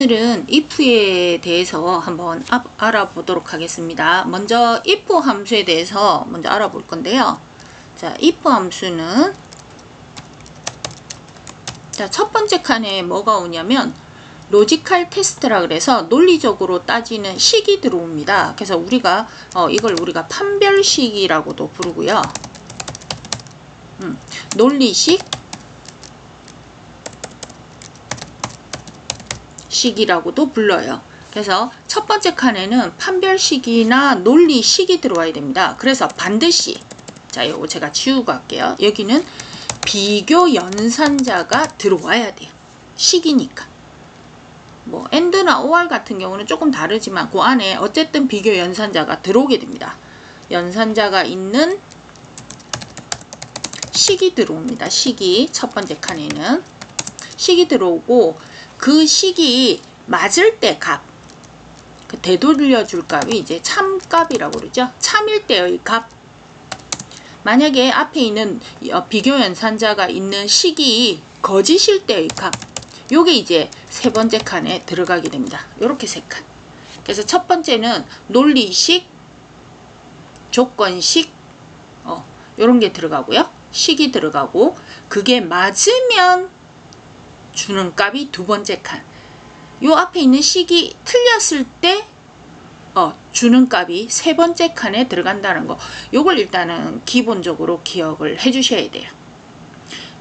오늘은 if에 대해서 한번 알아보도록 하겠습니다. 먼저 if 함수에 대해서 먼저 알아볼 건데요. 자, if 함수는 첫 번째 칸에 뭐가 오냐면 로지컬 테스트라 그래서 논리적으로 따지는 식이 들어옵니다. 그래서 우리가 이걸 우리가 판별식이라고도 부르고요. 논리식 식이라고도 불러요. 그래서 첫 번째 칸에는 판별식이나 논리식이 들어와야 됩니다. 그래서 반드시, 자, 요거 제가 지우고 할게요. 여기는 비교 연산자가 들어와야 돼요. 식이니까. 뭐 AND나 OR 같은 경우는 조금 다르지만 그 안에 어쨌든 비교 연산자가 들어오게 됩니다. 연산자가 있는 식이 들어옵니다. 식이 첫 번째 칸에는 식이 들어오고, 그 식이 맞을 때 값, 그 되돌려 줄 값이 이제 참값이라고 그러죠. 참일 때의 값. 만약에 앞에 있는 비교 연산자가 있는 식이 거짓일 때의 값, 요게 이제 세 번째 칸에 들어가게 됩니다. 요렇게 세 칸. 그래서 첫 번째는 논리식, 조건식, 요런 게 들어가고요. 식이 들어가고, 그게 맞으면 주는 값이 두 번째 칸. 요 앞에 있는 식이 틀렸을 때 주는 값이 세 번째 칸에 들어간다는 거. 요걸 일단은 기본적으로 기억을 해 주셔야 돼요.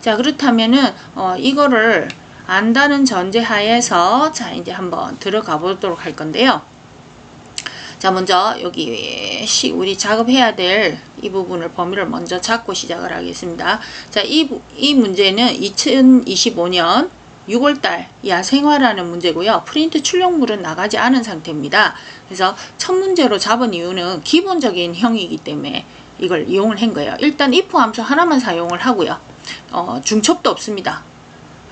자, 그렇다면은 이거를 안다는 전제 하에서 자, 이제 한번 들어가 보도록 할 건데요. 자, 먼저 여기 우리 작업해야 될 이 부분을 범위를 먼저 잡고 시작을 하겠습니다. 자, 이 문제는 2025년 6월달 야생화라는 문제고요. 프린트 출력물은 나가지 않은 상태입니다. 그래서 첫 문제로 잡은 이유는 기본적인 형이기 때문에 이걸 이용을 한 거예요. 일단 if 함수 하나만 사용을 하고요. 중첩도 없습니다.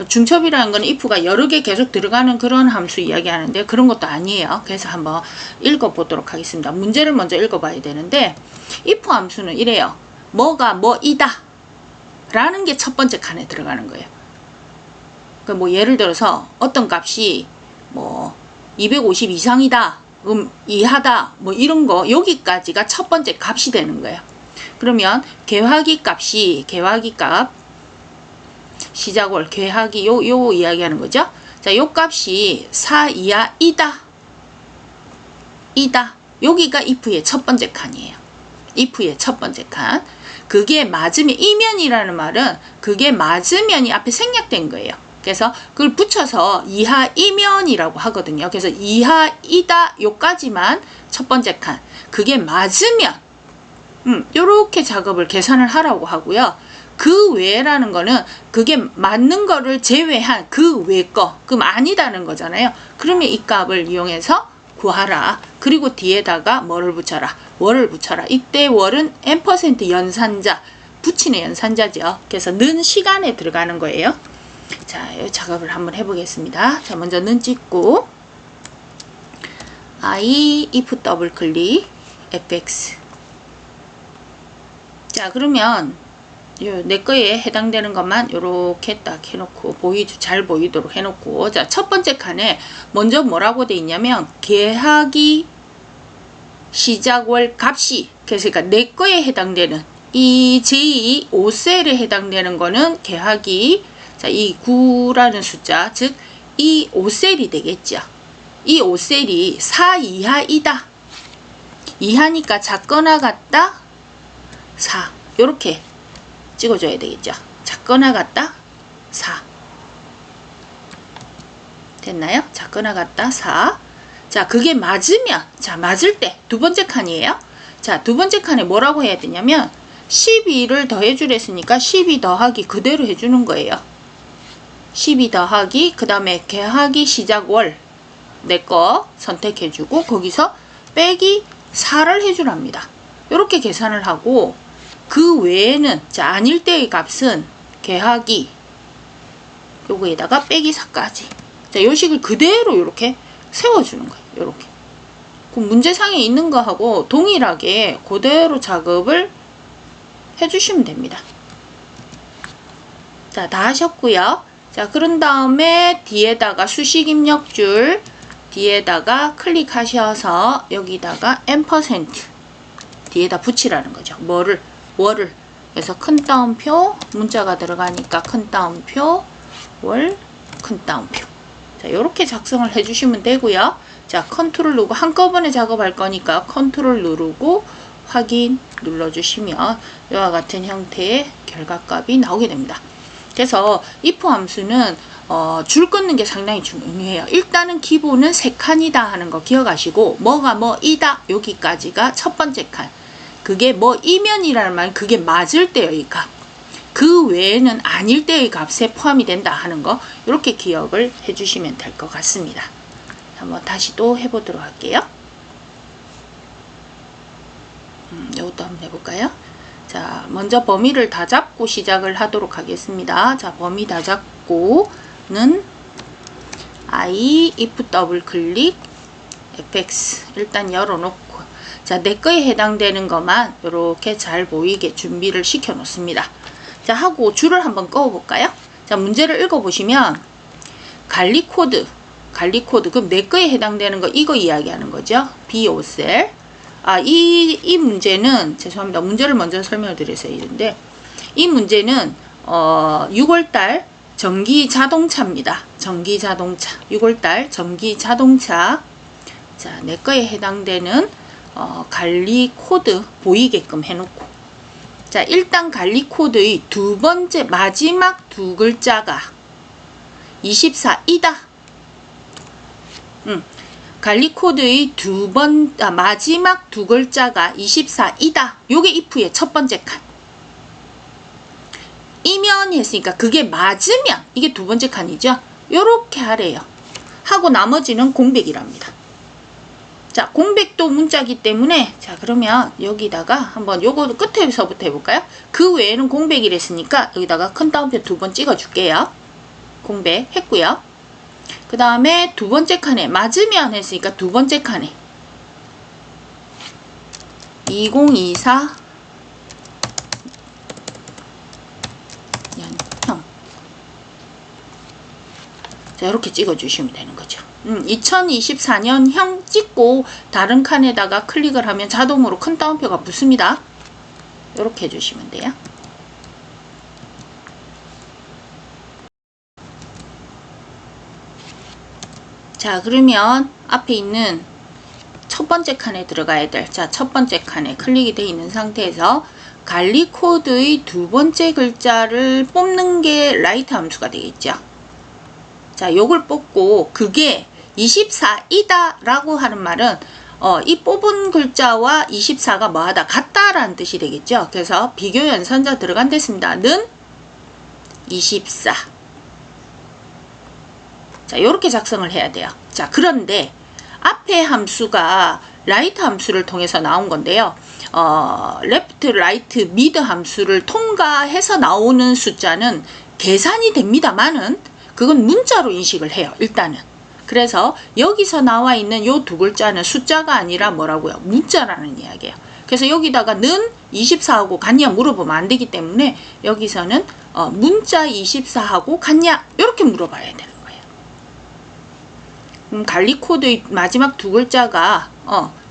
중첩이라는 건 if가 여러 개 계속 들어가는 그런 함수 이야기하는데 그런 것도 아니에요. 그래서 한번 읽어보도록 하겠습니다. 문제를 먼저 읽어봐야 되는데, if 함수는 이래요. 뭐가 뭐이다 라는 게 첫 번째 칸에 들어가는 거예요. 뭐 예를 들어서 어떤 값이 뭐 250 이상이다, 이하다, 뭐 이런 거, 여기까지가 첫 번째 값이 되는 거예요. 그러면 궤하기 값, 시작월, 궤하기 요 이야기하는 거죠. 자, 요 값이 4 이하이다. 여기가 if의 첫 번째 칸이에요. if의 첫 번째 칸. 그게 맞으면, 이면이라는 말은 그게 맞으면이 앞에 생략된 거예요. 그래서 그걸 붙여서 이하이면이라고 하거든요. 그래서 이하이다 요까지만 첫 번째 칸. 그게 맞으면 요렇게 작업을 계산을 하라고 하고요. 그 외라는 거는 그게 맞는 거를 제외한 그 외 거, 그럼 아니다는 거잖아요. 그러면 이 값을 이용해서 구하라. 그리고 뒤에다가 뭐를 붙여라? 월을 붙여라. 이때 월은 n% 연산자, 붙이는 연산자죠. 그래서 는 시간에 들어가는 거예요. 자, 이 작업을 한번 해보겠습니다. 자, 먼저 는 찍고 if 더블 클릭 fx. 자, 그러면 내 거에 해당되는 것만 요렇게 딱 해놓고 잘 보이도록 해놓고, 자, 첫 번째 칸에 먼저 뭐라고 돼 있냐면 궤하기 시작월 값이, 그러니까 내 거에 해당되는 이 제5셀에 해당되는 거는 궤하기, 자, 이 9라는 숫자, 즉 이 5셀이 되겠죠. 이 5셀이 4 이하이다. 이하니까 작거나 같다 4, 요렇게 찍어줘야 되겠죠. 작거나 같다 4. 됐나요? 작거나 같다 4. 자, 그게 맞으면, 자, 맞을 때 두 번째 칸이에요. 자, 두 번째 칸에 뭐라고 해야 되냐면 12를 더해 주랬으니까 12 더하기 그대로 해주는 거예요. 12 더하기, 그 다음에 궤하기 시작월 내 거 선택해주고 거기서 빼기 4를 해주랍니다. 이렇게 계산을 하고, 그 외에는, 자, 아닐 때의 값은 궤하기 요거에다가 빼기 4까지. 자, 요 식을 그대로 이렇게 세워주는 거예요. 요렇게. 그럼 문제상에 있는 거하고 동일하게 그대로 작업을 해주시면 됩니다. 자, 다 하셨고요. 자, 그런 다음에 뒤에다가 수식 입력줄 뒤에다가 클릭하셔서 여기다가 %, 뒤에다 붙이라는 거죠. 뭐를? 그래서 큰 따옴표, 문자가 들어가니까 큰 따옴표, 월, 큰 따옴표. 자, 요렇게 작성을 해주시면 되고요. 자, 컨트롤 누르고 한꺼번에 작업할 거니까 컨트롤 누르고 확인 눌러주시면 이와 같은 형태의 결과값이 나오게 됩니다. 그래서 if 함수는 줄 끊는 게 상당히 중요해요. 일단은 기본은 3칸이다 하는 거 기억하시고 뭐가 뭐이다 여기까지가 첫 번째 칸. 그게 뭐이면이라는 말은 그게 맞을 때의 값. 그 외에는 아닐 때의 값에 포함이 된다 하는 거 이렇게 기억을 해주시면 될 것 같습니다. 한번 다시 또 해보도록 할게요. 이것도 한번 해볼까요? 자, 먼저 범위를 다 잡고 시작을 하도록 하겠습니다. 자, 범위 다 잡고는 I, if 더블 클릭, fx 일단 열어놓고 자, 내 거에 해당되는 것만 이렇게 잘 보이게 준비를 시켜 놓습니다. 자, 하고 줄을 한번 그어 볼까요? 자, 문제를 읽어 보시면 관리 코드 그럼 내 거에 해당되는 거 이거 이야기하는 거죠. B5셀. 이 문제는 죄송합니다. 문제를 먼저 설명을 드렸어야 되는데 이 문제는 6월달 전기 자동차입니다. 전기 자동차 6월달 전기 자동차. 자, 내 거에 해당되는 관리 코드 보이게끔 해놓고 자, 일단 관리 코드의 두 번째 마지막 두 글자가 24이다. 관리 코드의 마지막 두 글자가 24이다. 요게 if의 첫 번째 칸. 이면 했으니까 그게 맞으면 이게 두 번째 칸이죠. 요렇게 하래요. 하고 나머지는 공백이랍니다. 자, 공백도 문자기 때문에 자, 그러면 여기다가 한번 요거 끝에서부터 해볼까요? 그 외에는 공백이랬으니까 여기다가 큰 따옴표 두 번 찍어 줄게요. 공백 했고요. 그 다음에 두 번째 칸에 맞으면 했으니까 두 번째 칸에 2024 년형. 자, 이렇게 찍어주시면 되는 거죠. 2024년형 찍고 다른 칸에다가 클릭을 하면 자동으로 큰 따옴표가 붙습니다. 이렇게 해주시면 돼요. 자, 그러면 앞에 있는 첫 번째 칸에 들어가야 될, 자, 첫 번째 칸에 클릭이 되어 있는 상태에서 관리 코드의 두 번째 글자를 뽑는 게 라이트 함수가 되겠죠. 자, 요걸 뽑고 그게 24이다 라고 하는 말은 이 뽑은 글자와 24가 뭐하다 같다 라는 뜻이 되겠죠. 그래서 비교 연산자 들어간 됐습니다. 는 24. 자, 요렇게 작성을 해야 돼요. 자, 그런데 앞에 함수가 라이트 함수를 통해서 나온 건데요. 레프트, 라이트, 미드 함수를 통과해서 나오는 숫자는 계산이 됩니다만은 그건 문자로 인식을 해요. 일단은. 그래서 여기서 나와 있는 요 두 글자는 숫자가 아니라 뭐라고요? 문자라는 이야기예요. 그래서 여기다가 는 24하고 같냐 물어보면 안 되기 때문에 여기서는 문자 24하고 같냐 이렇게 물어봐야 되는 거예요. 관리 코드의 마지막 두 글자가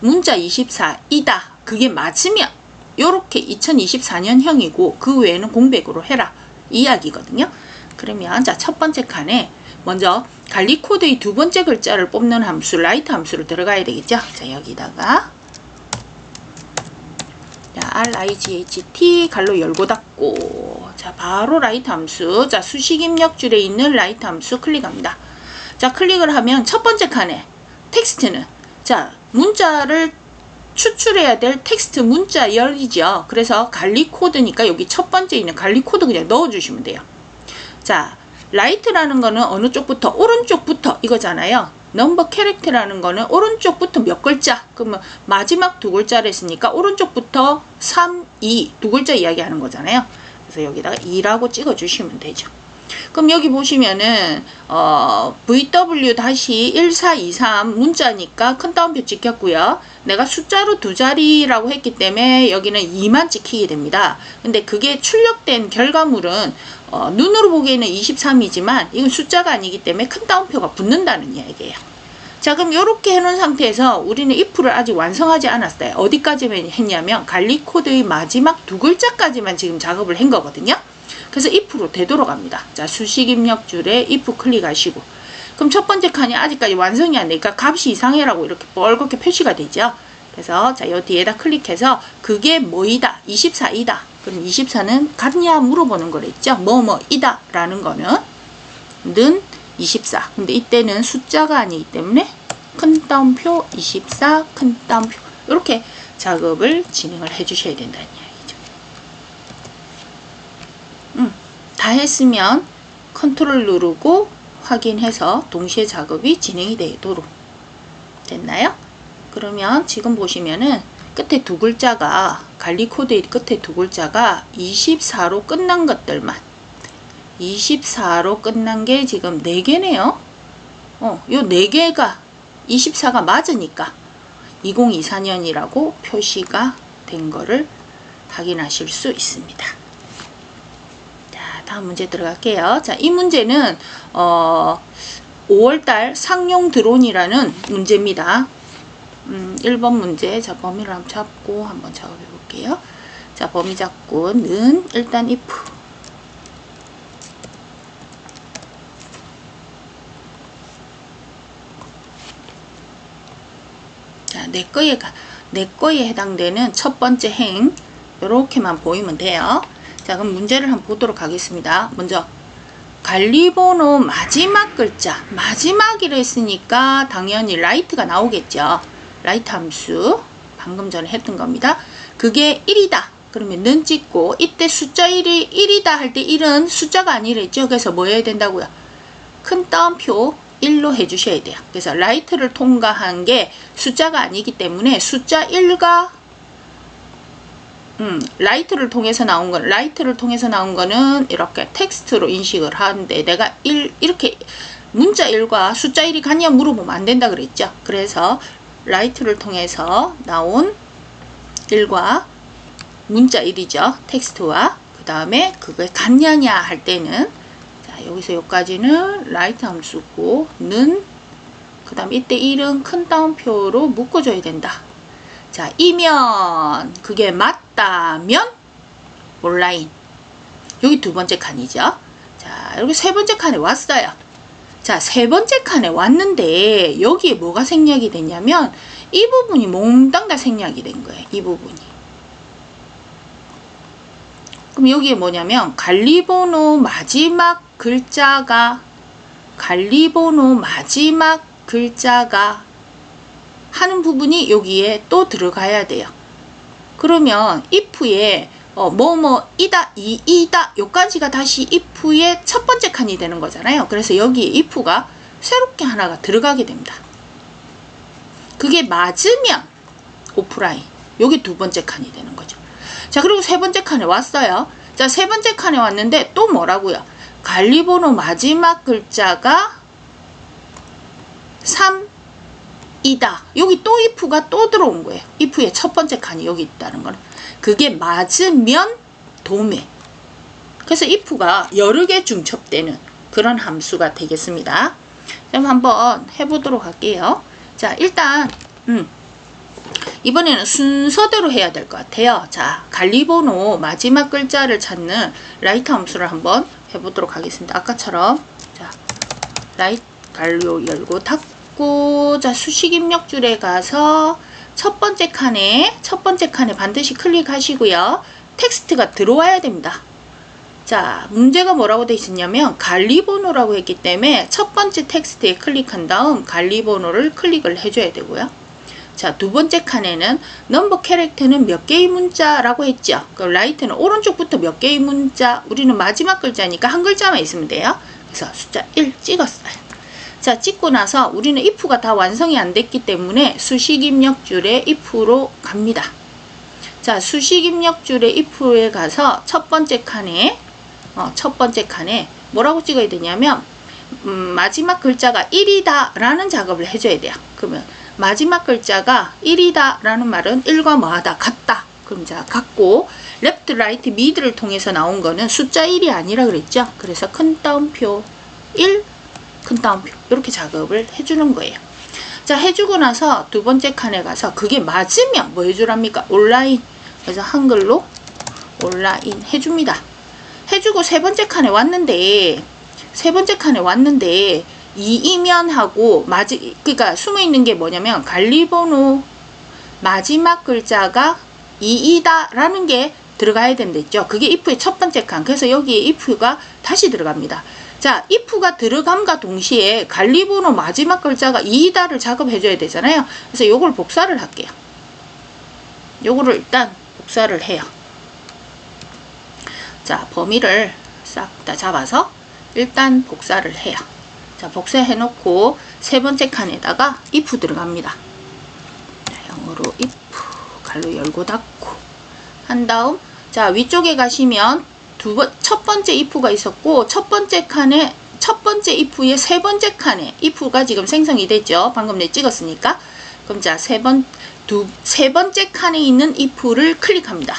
문자 24이다. 그게 맞으면 요렇게 2024년형이고 그 외에는 공백으로 해라. 이야기거든요. 그러면 자, 첫 번째 칸에 먼저 관리 코드의 두 번째 글자를 뽑는 함수 라이트 함수를 들어가야 되겠죠. 자, 여기다가 자, RIGHT 갈로 열고 닫고 자, 바로 라이트 함수. 자, 수식 입력줄에 있는 라이트 함수 클릭합니다. 자, 클릭을 하면 첫 번째 칸에 텍스트는 자, 문자를 추출해야 될 텍스트 문자 열이죠. 그래서 관리 코드니까 여기 첫 번째 있는 관리 코드 그냥 넣어주시면 돼요. 자, 라이트라는 거는 어느 쪽부터? 오른쪽부터 이거잖아요. 넘버 캐릭터라는 거는 오른쪽부터 몇 글자? 그러면 마지막 두 글자를 했으니까 오른쪽부터 3, 2 두 글자 이야기하는 거잖아요. 그래서 여기다가 2라고 찍어주시면 되죠. 그럼 여기 보시면은 VW-1423 문자니까 큰 따옴표 찍혔고요. 내가 숫자로 두 자리라고 했기 때문에 여기는 2만 찍히게 됩니다. 근데 그게 출력된 결과물은 눈으로 보기에는 23이지만 이건 숫자가 아니기 때문에 큰 따옴표가 붙는다는 이야기예요. 자, 그럼 이렇게 해놓은 상태에서 우리는 if를 아직 완성하지 않았어요. 어디까지만 했냐면 관리 코드의 마지막 두 글자까지만 지금 작업을 한 거거든요. 그래서 if로 되돌아갑니다. 자, 수식 입력줄에 if 클릭하시고, 그럼 첫 번째 칸이 아직까지 완성이 안 되니까 값이 이상해라고 이렇게 뻘겋게 표시가 되죠. 그래서 자, 요 뒤에다 클릭해서 그게 뭐이다, 24이다. 그럼 24는 같냐 물어보는 거랬죠. 뭐뭐이다 라는 거는 는 24. 근데 이때는 숫자가 아니기 때문에 큰 따옴표 24, 큰 따옴표, 이렇게 작업을 진행을 해 주셔야 된다는 이야기죠. 다 했으면 컨트롤 누르고 확인해서 동시에 작업이 진행이 되도록 됐나요? 그러면 지금 보시면은 끝에 두 글자가, 관리 코드의 끝에 두 글자가 24로 끝난 것들만, 24로 끝난 게 지금 4개네요. 요 4개가 24가 맞으니까 2024년이라고 표시가 된 거를 확인하실 수 있습니다. 자, 다음 문제 들어갈게요. 자, 이 문제는 5월달 상용 드론이라는 문제입니다. 1번 문제. 자, 범위를 한번 잡고 한번 작업해 볼게요. 자, 범위 잡고 는 일단 if. 자, 내 거에 해당되는 첫 번째 행, 이렇게만 보이면 돼요. 자, 그럼 문제를 한번 보도록 하겠습니다. 먼저 관리번호 마지막 글자, 마지막이라 했으니까 당연히 라이트가 나오겠죠. 라이트 함수 방금 전에 했던 겁니다. 그게 1이다 그러면 는 찍고, 이때 숫자 1이 1이다 할 때 1은 숫자가 아니랬죠. 그래서 뭐 해야 된다고요? 큰 따옴표 1로 해주셔야 돼요. 그래서 라이트를 통과한 게 숫자가 아니기 때문에 숫자 1과 라이트를 통해서 나온 거는 이렇게 텍스트로 인식을 하는데, 내가 이렇게 문자 1과 숫자 1이 같냐 물어보면 안 된다 그랬죠. 그래서 라이트를 통해서 나온 1과 문자 1이죠. 텍스트와 그 다음에 그게 같냐냐 할 때는, 자, 여기서 여기까지는 라이트 함수고, 는 그 다음에 이때 1은 큰 따옴표로 묶어줘야 된다. 자, 이면 그게 맞다면 온라인. 여기 두 번째 칸이죠. 자, 여기 세 번째 칸에 왔어요. 자, 세 번째 칸에 왔는데 여기에 뭐가 생략이 됐냐면 이 부분이 몽땅 다 생략이 된 거예요. 이 부분이. 그럼 여기에 뭐냐면 관리번호 마지막 글자가 하는 부분이 여기에 또 들어가야 돼요. 그러면 if에 뭐뭐이다, 이이다 요까지가 다시 if의 첫 번째 칸이 되는 거잖아요. 그래서 여기에 if가 새롭게 하나가 들어가게 됩니다. 그게 맞으면 오프라인, 여기 두 번째 칸이 되는 거죠. 자, 그리고 세 번째 칸에 왔어요. 자, 세 번째 칸에 왔는데 또 뭐라고요? 관리번호 마지막 글자가 3이다. 여기 또 if가 또 들어온 거예요. if의 첫 번째 칸이 여기 있다는 거는. 그게 맞으면 도매. 그래서 if가 여러 개 중첩되는 그런 함수가 되겠습니다. 그럼 한번 해보도록 할게요. 자, 일단 이번에는 순서대로 해야 될 것 같아요. 자, 관리번호 마지막 글자를 찾는 라이트 함수를 한번 해보도록 하겠습니다. 아까처럼 자, 라이트 관료 열고 닫고, 자, 수식 입력줄에 가서 첫 번째 칸에 반드시 클릭하시고요. 텍스트가 들어와야 됩니다. 자, 문제가 뭐라고 되어 있었냐면 관리번호라고 했기 때문에 첫 번째 텍스트에 클릭한 다음 관리번호를 클릭을 해줘야 되고요. 자, 두 번째 칸에는 넘버 캐릭터는 몇 개의 문자라고 했죠. 그럼 라이트는 오른쪽부터 몇 개의 문자, 우리는 마지막 글자니까 한 글자만 있으면 돼요. 그래서 숫자 1 찍었어요. 자, 찍고 나서 우리는 if가 다 완성이 안 됐기 때문에 수식 입력줄에 if로 갑니다. 자, 수식 입력줄에 if에 가서 첫 번째 칸에 뭐라고 찍어야 되냐면 마지막 글자가 1이다 라는 작업을 해줘야 돼요. 그러면 마지막 글자가 1이다 라는 말은 1과 뭐하다 같다. 그럼 자 같고 레프트 라이트 미드를 통해서 나온 거는 숫자 1이 아니라 그랬죠. 그래서 큰 따옴표 1, 큰 따옴표 이렇게 작업을 해주는 거예요. 자 해주고 나서 두 번째 칸에 가서 그게 맞으면 뭐 해주랍니까? 온라인. 그래서 한글로 온라인 해줍니다. 해주고 세 번째 칸에 왔는데 이 이면하고 그러니까 숨어 있는 게 뭐냐면 관리번호 마지막 글자가 2이다 라는 게 들어가야 된댔죠. 그게 if의 첫 번째 칸. 그래서 여기에 if가 다시 들어갑니다. 자, if가 들어감과 동시에 관리번호 마지막 글자가 2이다를 작업해 줘야 되잖아요. 그래서 요걸 복사를 할게요. 요거를 일단 복사를 해요. 자, 범위를 싹 다 잡아서 일단 복사를 해요. 자, 복사해 놓고 세 번째 칸에다가 if 들어갑니다. 자, 영어로 if 갈로 열고 닫고 한 다음 자, 위쪽에 가시면 첫 번째 if가 있었고 첫 번째 if의 세 번째 칸에 if가 지금 생성이 됐죠. 방금 내 찍었으니까. 그럼 자, 세 번째 칸에 있는 if를 클릭합니다.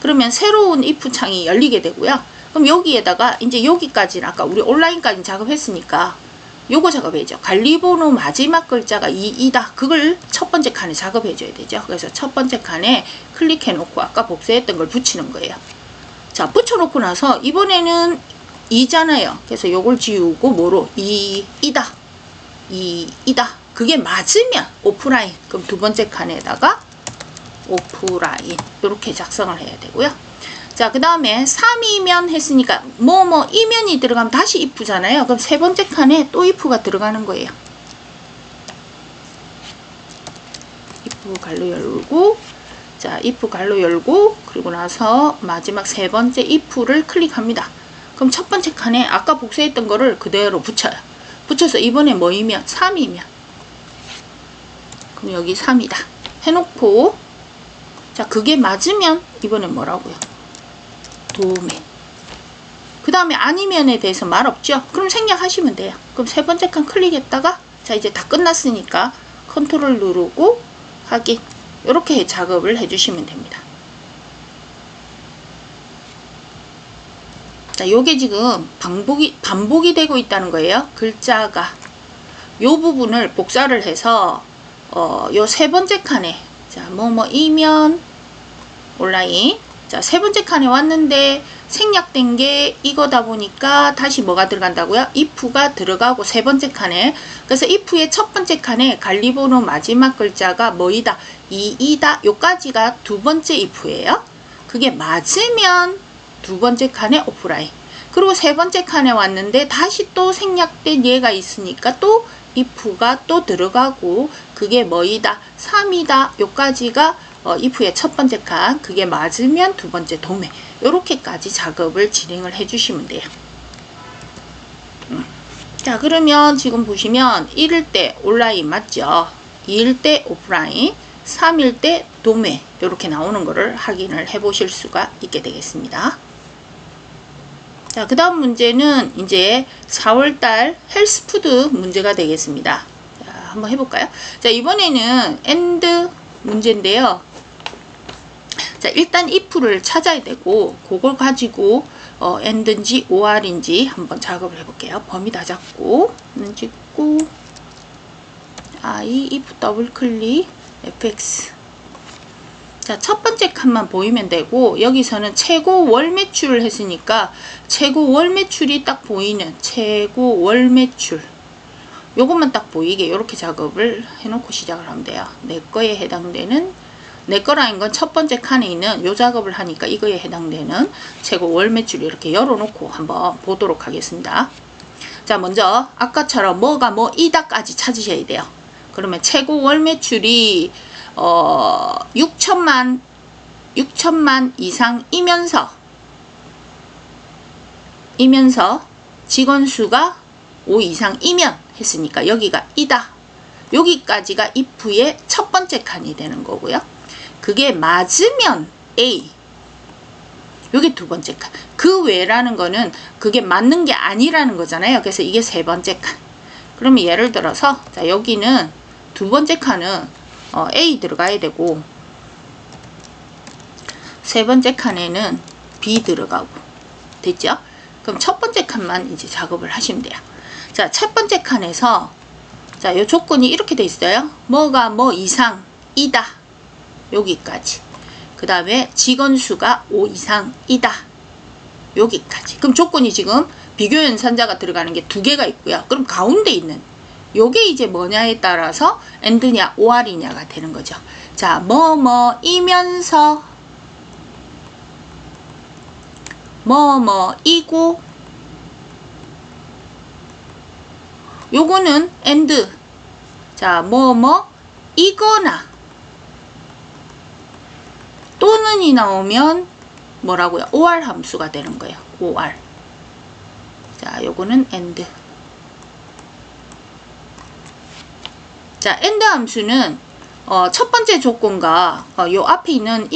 그러면 새로운 if 창이 열리게 되고요. 그럼 여기에다가 이제 여기까지는 아까 우리 온라인까지 작업했으니까 요거 작업해야죠. 관리번호 마지막 글자가 2이다. 그걸 첫 번째 칸에 작업해줘야 되죠. 그래서 첫 번째 칸에 클릭해놓고 아까 복사했던 걸 붙이는 거예요. 자, 붙여놓고 나서 이번에는 2잖아요. 그래서 요걸 지우고 뭐로? 2이다. 그게 맞으면 오프라인. 그럼 두 번째 칸에다가 오프라인 이렇게 작성을 해야 되고요. 자, 그 다음에 3이면 했으니까 이면이 들어가면 다시 if잖아요. 그럼 세 번째 칸에 또 if가 들어가는 거예요. if 갈로 열고 자, if 갈로 열고 그리고 나서 마지막 세 번째 if를 클릭합니다. 그럼 첫 번째 칸에 아까 복사했던 거를 그대로 붙여요. 붙여서 이번에 뭐이면? 3이면. 그럼 여기 3이다. 해놓고 자, 그게 맞으면 이번엔 뭐라고요? 도메. 그 다음에 아니면에 대해서 말 없죠? 그럼 생략하시면 돼요. 그럼 세 번째 칸 클릭했다가 자, 이제 다 끝났으니까 컨트롤 누르고 확인. 이렇게 작업을 해주시면 됩니다. 자, 요게 지금 반복이 되고 있다는 거예요. 글자가. 요 부분을 복사를 해서 요 세 번째 칸에 자, 이면 온라인. 자, 세 번째 칸에 왔는데 생략된 게 이거다 보니까 다시 뭐가 들어간다고요? if가 들어가고 세 번째 칸에. 그래서 if의 첫 번째 칸에 관리번호 마지막 글자가 뭐이다? 2이다. 요까지가 두 번째 if예요. 그게 맞으면 두 번째 칸에 오프라인. 그리고 세 번째 칸에 왔는데 다시 또 생략된 얘가 있으니까 또 if가 또 들어가고 그게 뭐이다? 3이다. 요까지가 if의 첫 번째 칸. 그게 맞으면 두 번째 도매. 요렇게까지 작업을 진행을 해주시면 돼요. 자, 그러면 지금 보시면 1일 때 온라인 맞죠? 2일 때 오프라인, 3일 때 도매. 요렇게 나오는 거를 확인을 해 보실 수가 있게 되겠습니다. 자, 그 다음 문제는 이제 4월달 헬스푸드 문제가 되겠습니다. 자, 한번 해볼까요? 자, 이번에는 엔드 문제인데요. 자, 일단 if를 찾아야 되고 그걸 가지고 end인지 or인지 한번 작업을 해볼게요. 범위 다 잡고 찍고 I if 더블 클릭 fx. 자, 첫 번째 칸만 보이면 되고 여기서는 최고 월 매출을 했으니까 최고 월 매출이 딱 보이는 최고 월 매출 요것만 딱 보이게 이렇게 작업을 해놓고 시작을 하면 돼요. 내 거에 해당되는 내 거라는 건 첫 번째 칸에 있는 요 작업을 하니까 이거에 해당되는 최고 월 매출 이렇게 열어놓고 한번 보도록 하겠습니다. 자, 먼저 아까처럼 뭐가 이다까지 찾으셔야 돼요. 그러면 최고 월 매출이 6천만 이상이면서 직원 수가 5 이상이면 했으니까 여기가 이다. 여기까지가 if의 첫 번째 칸이 되는 거고요. 그게 맞으면 A. 요게 두 번째 칸. 그 외라는 거는 그게 맞는 게 아니라는 거잖아요. 그래서 이게 세 번째 칸. 그러면 예를 들어서 자 여기는 두 번째 칸은 A 들어가야 되고 세 번째 칸에는 B 들어가고 됐죠? 그럼 첫 번째 칸만 이제 작업을 하시면 돼요. 자, 첫 번째 칸에서 자, 요 조건이 이렇게 돼 있어요. 뭐가 뭐 이상이다. 여기까지. 그 다음에 직원수가 5 이상이다. 여기까지. 그럼 조건이 지금 비교 연산자가 들어가는 게 두 개가 있고요. 그럼 가운데 있는 요게 이제 뭐냐에 따라서 AND냐 OR이냐가 되는 거죠. 자, 뭐뭐이면서 뭐뭐이고 요거는 AND. 자, 뭐뭐이거나 또는이 나오면 뭐라고요? OR 함수가 되는 거예요. OR. 자, 요거는 AND. 자, AND 함수는 첫 번째 조건과 요 앞에 있는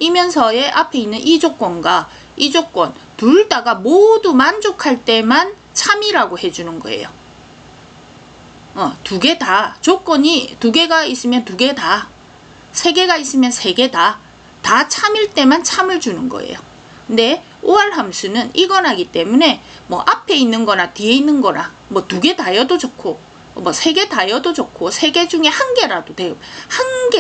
이면서의 앞에 있는 이 조건과 이 조건 둘 다가 모두 만족할 때만 참이라고 해주는 거예요. 두 개 다. 조건이 두 개가 있으면 두 개 다. 세 개가 있으면 세 개 다. 다 참일 때만 참을 주는 거예요. 근데 OR 함수는 이거나기 때문에 뭐 앞에 있는 거나 뒤에 있는 거나 뭐 두 개 다여도 좋고 뭐 세 개 다여도 좋고 세 개 중에 한 개라도 돼요. 한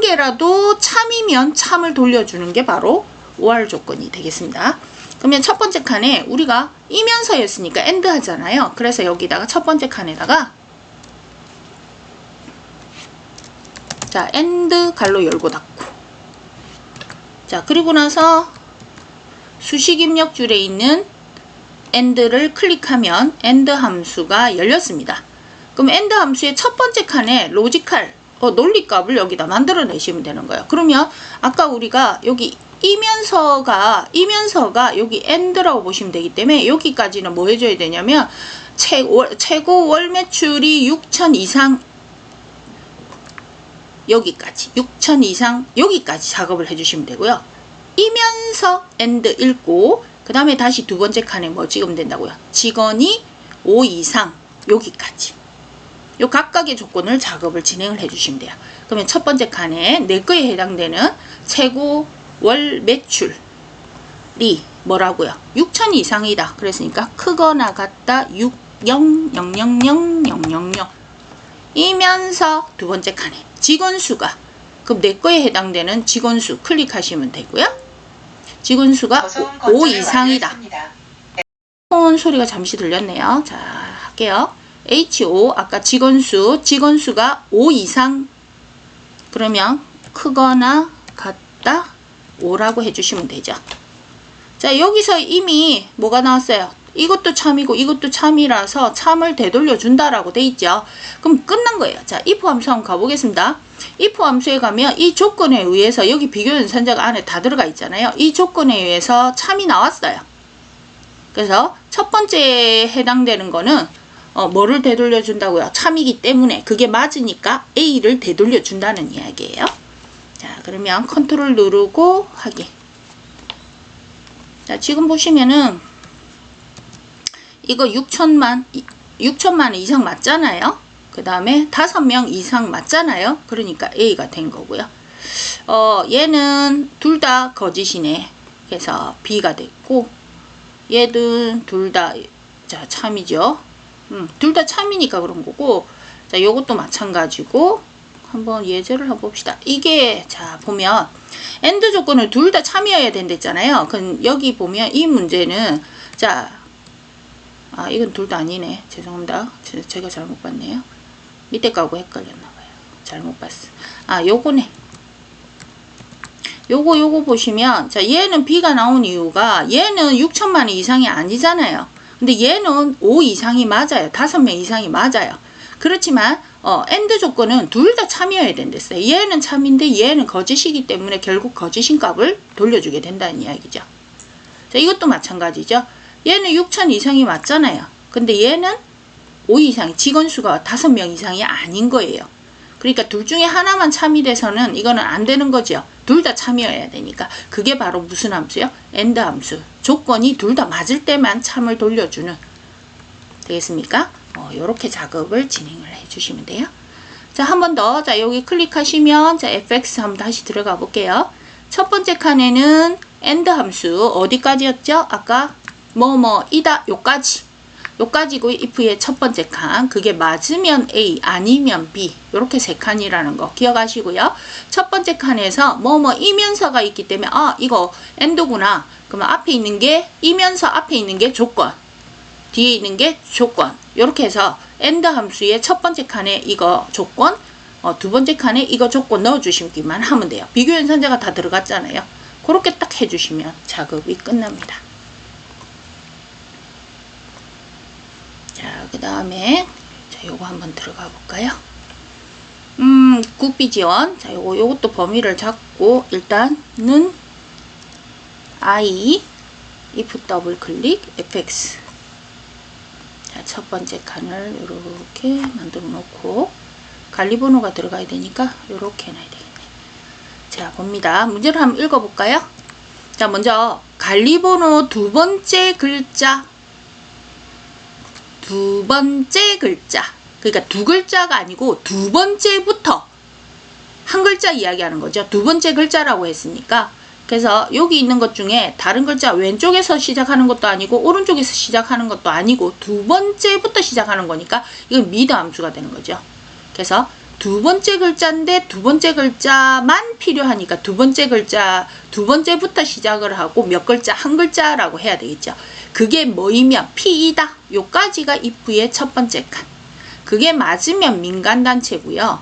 개라도 참이면 참을 돌려주는 게 바로 OR 조건이 되겠습니다. 그러면 첫 번째 칸에 우리가 이면서였으니까 AND 하잖아요. 그래서 여기다가 첫 번째 칸에다가 자, AND 갈로 열고 닫고. 자, 그리고 나서 수식 입력줄에 있는 AND를 클릭하면 AND 함수가 열렸습니다. 그럼 AND 함수의 첫 번째 칸에 로지컬, 논리값을 여기다 만들어내시면 되는 거예요. 그러면 아까 우리가 여기 이면서가 여기 AND라고 보시면 되기 때문에 여기까지는 뭐 해줘야 되냐면 최고 월 매출이 6천 이상 여기까지 6천 이상 여기까지 작업을 해주시면 되고요. 이면서 AND 읽고 그 다음에 다시 두 번째 칸에 뭐 찍으면 된다고요. 직원이 5 이상 여기까지 요 각각의 조건을 작업을 진행을 해주시면 돼요. 그러면 첫 번째 칸에 내 거에 해당되는 최고 월 매출이 뭐라고요? 6천 이상이다. 그랬으니까 크거나 같다 6000000 이면서 두 번째 칸에 직원수가 그럼 내 거에 해당되는 직원수 클릭하시면 되고요. 직원수가 5 이상이다. 폰 소리가 잠시 들렸네요. 자, 할게요. HO 아까 직원수가 5 이상 그러면 크거나 같다 5라고 해주시면 되죠. 자, 여기서 이미 뭐가 나왔어요? 이것도 참이고 이것도 참이라서 참을 되돌려 준다라고 돼 있죠. 그럼 끝난 거예요. 자, if 함수 한번 가보겠습니다. if 함수에 가면 이 조건에 의해서 여기 비교 연산자가 안에 다 들어가 있잖아요. 이 조건에 의해서 참이 나왔어요. 그래서 첫 번째에 해당되는 거는 뭐를 되돌려 준다고요? 참이기 때문에 그게 맞으니까 A를 되돌려 준다는 이야기예요. 자, 그러면 컨트롤 누르고 하기. 자, 지금 보시면은 이거 6천만 이상 맞잖아요. 그 다음에 5명 이상 맞잖아요. 그러니까 A가 된 거고요. 얘는 둘 다 거짓이네. 그래서 B가 됐고, 얘는 둘 다 자 참이죠. 둘 다 참이니까 그런 거고. 자, 요것도 마찬가지고 한번 예제를 해봅시다. 이게 자 보면 AND 조건을 둘 다 참이어야 된댔잖아요. 그럼 여기 보면 이 문제는 자 이건 둘 다 아니네. 죄송합니다. 제가 잘못 봤네요. 밑에 거하고 헷갈렸나봐요. 잘못 봤어. 요거네. 요거 보시면 자 얘는 B가 나온 이유가 얘는 6천만 이상이 아니잖아요. 근데 얘는 5 이상이 맞아요. 5명 이상이 맞아요. 그렇지만 AND 조건은 둘 다 참이어야 된댔어요. 얘는 참인데 얘는 거짓이기 때문에 결국 거짓인 값을 돌려주게 된다는 이야기죠. 자, 이것도 마찬가지죠. 얘는 6천 이상이 맞잖아요. 근데 얘는 5 이상이 직원수가 5명 이상이 아닌 거예요. 그러니까 둘 중에 하나만 참이 돼서는 이거는 안 되는 거죠. 둘 다 참여해야 되니까 그게 바로 무슨 함수요? AND 함수. 조건이 둘 다 맞을 때만 참을 돌려주는. 되겠습니까? 요렇게 작업을 진행을 해주시면 돼요. 자, 한 번 더. 자, 여기 클릭하시면 자, fx 한번 다시 들어가 볼게요. 첫 번째 칸에는 AND 함수 어디까지였죠? 아까 뭐뭐이다 요까지고 if의 첫 번째 칸 그게 맞으면 A 아니면 B 요렇게 세 칸이라는 거 기억하시고요. 첫 번째 칸에서 뭐뭐이면서가 있기 때문에 이거 AND구나. 그러면 앞에 있는 게 이면서 앞에 있는 게 조건 뒤에 있는 게 조건 요렇게 해서 AND 함수의 첫 번째 칸에 이거 조건 두 번째 칸에 이거 조건 넣어주시기만 하면 돼요. 비교 연산자가 다 들어갔잖아요. 그렇게 딱 해주시면 작업이 끝납니다. 자, 그 다음에 요거 한번 들어가 볼까요? 국비 지원. 자, 요것도 범위를 잡고 일단은 I if 더블 클릭 fx. 자, 첫 번째 칸을 이렇게 만들어 놓고 관리 번호가 들어가야 되니까 이렇게 해놔야 되겠네. 자, 봅니다. 문제를 한번 읽어볼까요? 자, 먼저 관리 번호 두 번째 글자. 그러니까 두 글자가 아니고 두 번째부터 한 글자 이야기하는 거죠. 두 번째 글자라고 했으니까. 그래서 여기 있는 것 중에 다른 글자 왼쪽에서 시작하는 것도 아니고 오른쪽에서 시작하는 것도 아니고 두 번째부터 시작하는 거니까 이건 미드 함수가 되는 거죠. 그래서 두 번째 글자인데 두 번째 글자만 필요하니까 두 번째 글자 두 번째부터 시작을 하고 몇 글자 한 글자라고 해야 되겠죠. 그게 뭐이면 P이다. 요까지가 if의 첫 번째 칸. 그게 맞으면 민간단체고요.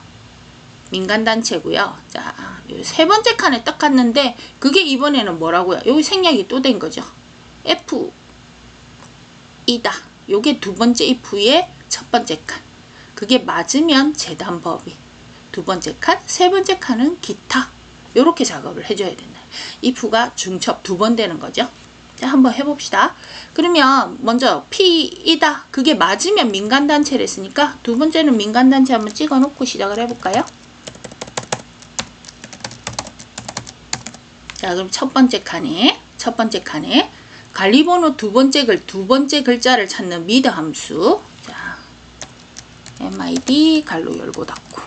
자, 요 세 번째 칸에 딱 갔는데 그게 이번에는 뭐라고요? 여기 생략이 또 된 거죠. F이다. 요게 두 번째 if의 첫 번째 칸. 그게 맞으면 재단법인 두 번째 칸, 세 번째 칸은 기타. 요렇게 작업을 해줘야 된다. if가 중첩 두 번 되는 거죠. 자, 한번 해봅시다. 그러면 먼저 P이다. 그게 맞으면 민간단체를 했으니까 두 번째는 민간단체 한번 찍어 놓고 시작을 해볼까요? 자, 그럼 첫 번째 칸에 관리번호 두 번째 글자를 찾는 미드 함수. 자, MID 갈로 열고 닫고.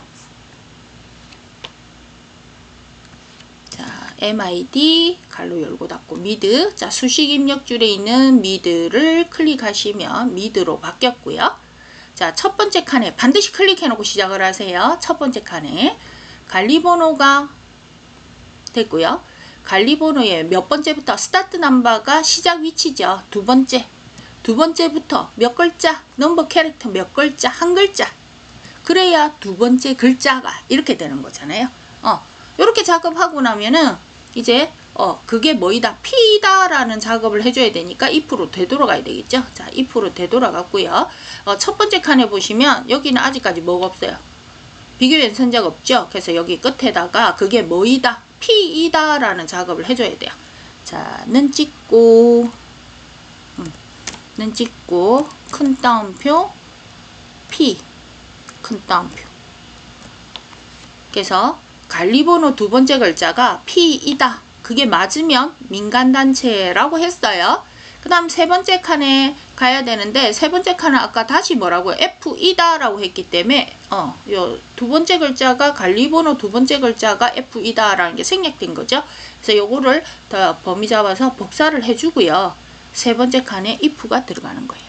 자, MID 갈로 열고 닫고 미드. 자, 수식 입력줄에 있는 미드를 클릭하시면 미드로 바뀌었고요. 자, 첫 번째 칸에 반드시 클릭해 놓고 시작을 하세요. 첫 번째 칸에 관리번호가 됐고요. 관리번호의 몇 번째부터 스타트 넘버가 시작 위치죠. 두 번째부터 몇 글자, 넘버 캐릭터 몇 글자, 한 글자. 그래야 두 번째 글자가 이렇게 되는 거잖아요. 이렇게 작업하고 나면은 이제 그게 뭐이다? P이다 라는 작업을 해줘야 되니까 if로 되돌아가야 되겠죠. 자, if로 되돌아갔고요. 첫 번째 칸에 보시면 여기는 아직까지 뭐가 없어요? 비교 연산자가 없죠. 그래서 여기 끝에다가 그게 뭐이다? P이다 라는 작업을 해줘야 돼요. 자, 는 찍고 큰 따옴표 P 큰 따옴표. 그래서 관리번호 두 번째 글자가 P이다. 그게 맞으면 민간단체라고 했어요. 그 다음 세 번째 칸에 가야 되는데 세 번째 칸은 아까 다시 뭐라고요? F이다 라고 했기 때문에 요 두 번째 글자가 관리번호 두 번째 글자가 F이다 라는 게 생략된 거죠. 그래서 요거를 더 범위 잡아서 복사를 해주고요. 세 번째 칸에 if가 들어가는 거예요.